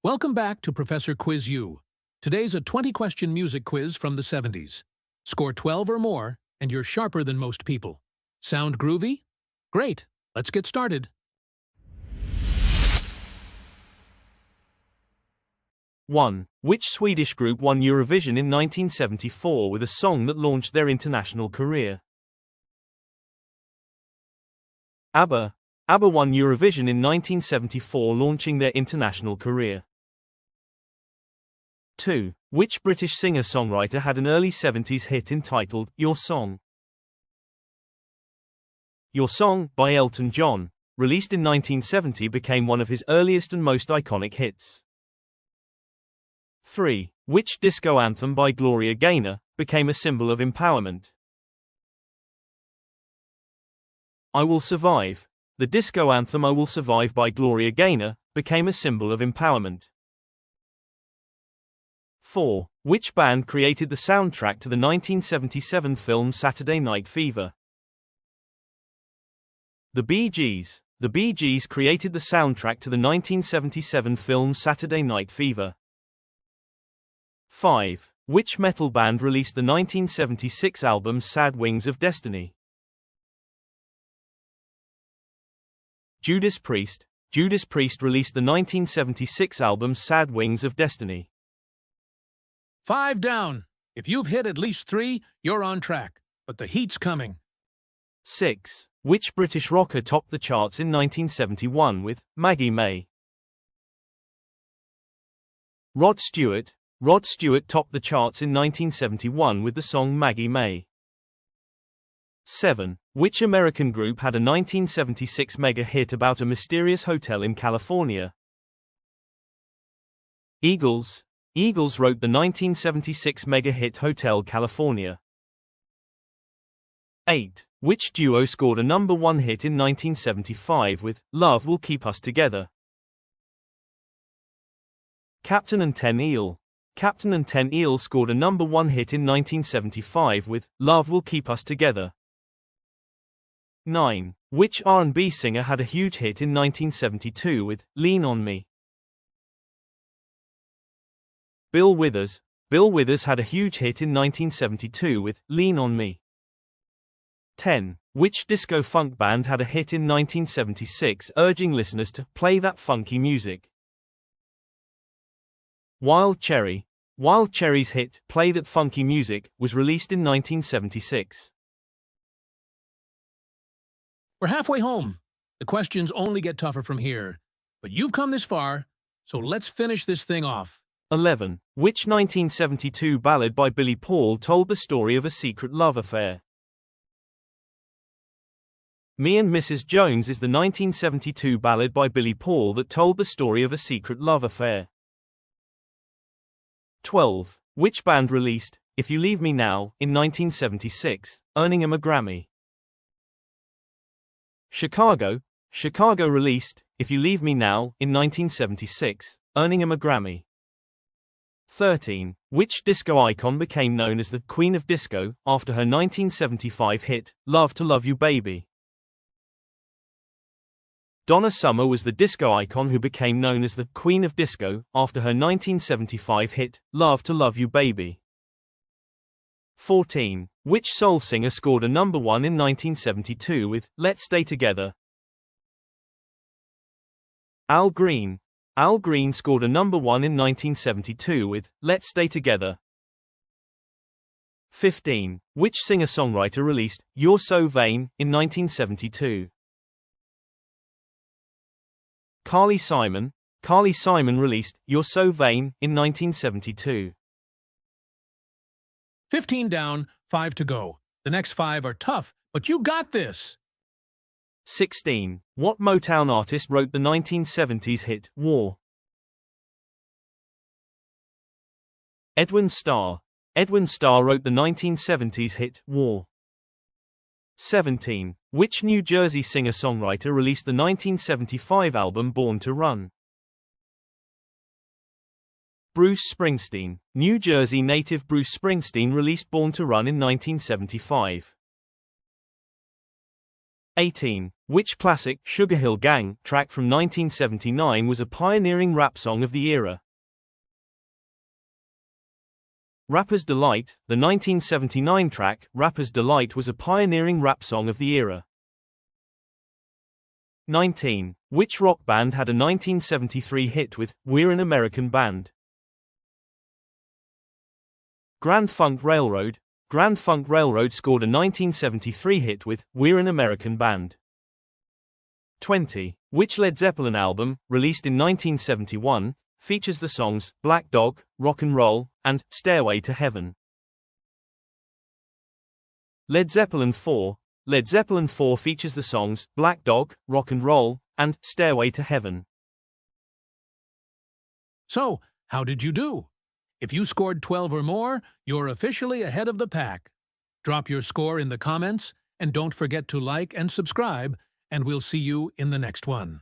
Welcome back to Professor Quiz U. Today's a 20-question music quiz from the 70s. Score 12 or more, and you're sharper than most people. Sound groovy? Great, let's get started. 1. Which Swedish group won Eurovision in 1974 with a song that launched their international career? ABBA. ABBA won Eurovision in 1974, launching their international career. 2. Which British singer-songwriter had an early 70s hit entitled Your Song? Your Song, by Elton John, released in 1970, became one of his earliest and most iconic hits. 3. Which disco anthem by Gloria Gaynor became a symbol of empowerment? I Will Survive. The disco anthem I Will Survive by Gloria Gaynor became a symbol of empowerment. 4. Which band created the soundtrack to the 1977 film Saturday Night Fever? The Bee Gees. The Bee Gees created the soundtrack to the 1977 film Saturday Night Fever. 5. Which metal band released the 1976 album Sad Wings of Destiny? Judas Priest. Judas Priest released the 1976 album Sad Wings of Destiny. 5 down. If you've hit at least 3, you're on track. But the heat's coming. 6. Which British rocker topped the charts in 1971 with Maggie May? Rod Stewart. Rod Stewart topped the charts in 1971 with the song Maggie May. 7. Which American group had a 1976 mega hit about a mysterious hotel in California? Eagles. Eagles wrote the 1976 mega hit Hotel California. 8. Which duo scored a #1 hit in 1975 with Love Will Keep Us Together? Captain and Ten Eel. Captain and Ten Eel scored a #1 hit in 1975 with Love Will Keep Us Together. 9. Which R&B singer had a huge hit in 1972 with Lean on Me? Bill Withers. Bill Withers had a huge hit in 1972 with Lean on Me. 10. Which disco funk band had a hit in 1976 urging listeners to play that funky music? Wild Cherry. Wild Cherry's hit Play That Funky Music was released in 1976. We're halfway home. The questions only get tougher from here. But you've come this far, so let's finish this thing off. 11. Which 1972 ballad by Billy Paul told the story of a secret love affair? Me and Mrs. Jones is the 1972 ballad by Billy Paul that told the story of a secret love affair. 12. Which band released If You Leave Me Now in 1976, earning him a Grammy? Chicago. Chicago released If You Leave Me Now in 1976, earning him a Grammy. 13. Which disco icon became known as the Queen of Disco after her 1975 hit Love to Love You Baby? Donna Summer was the disco icon who became known as the Queen of Disco after her 1975 hit Love to Love You Baby. 14. Which soul singer scored a #1 in 1972 with Let's Stay Together? Al Green. Al Green scored a #1 in 1972 with Let's Stay Together. 15. Which singer-songwriter released You're So Vain in 1972? Carly Simon. Carly Simon released You're So Vain in 1972. 15 down, 5 to go. The next 5 are tough, but you got this. 16. What Motown artist wrote the 1970s hit War? Edwin Starr. Edwin Starr wrote the 1970s hit War. 17. Which New Jersey singer-songwriter released the 1975 album Born to Run? Bruce Springsteen. New Jersey native Bruce Springsteen released Born to Run in 1975. 18. Which classic Sugar Hill Gang track from 1979 was a pioneering rap song of the era? Rapper's Delight. The 1979 track Rapper's Delight was a pioneering rap song of the era. 19. Which rock band had a 1973 hit with We're an American Band? Grand Funk Railroad. Grand Funk Railroad scored a 1973 hit with We're an American Band. 20. Which Led Zeppelin album, released in 1971, features the songs Black Dog, Rock and Roll, and Stairway to Heaven? Led Zeppelin 4. Led Zeppelin 4 features the songs Black Dog, Rock and Roll, and Stairway to Heaven. So, how did you do? If you scored 12 or more, you're officially ahead of the pack. Drop your score in the comments, and don't forget to like and subscribe, and we'll see you in the next one.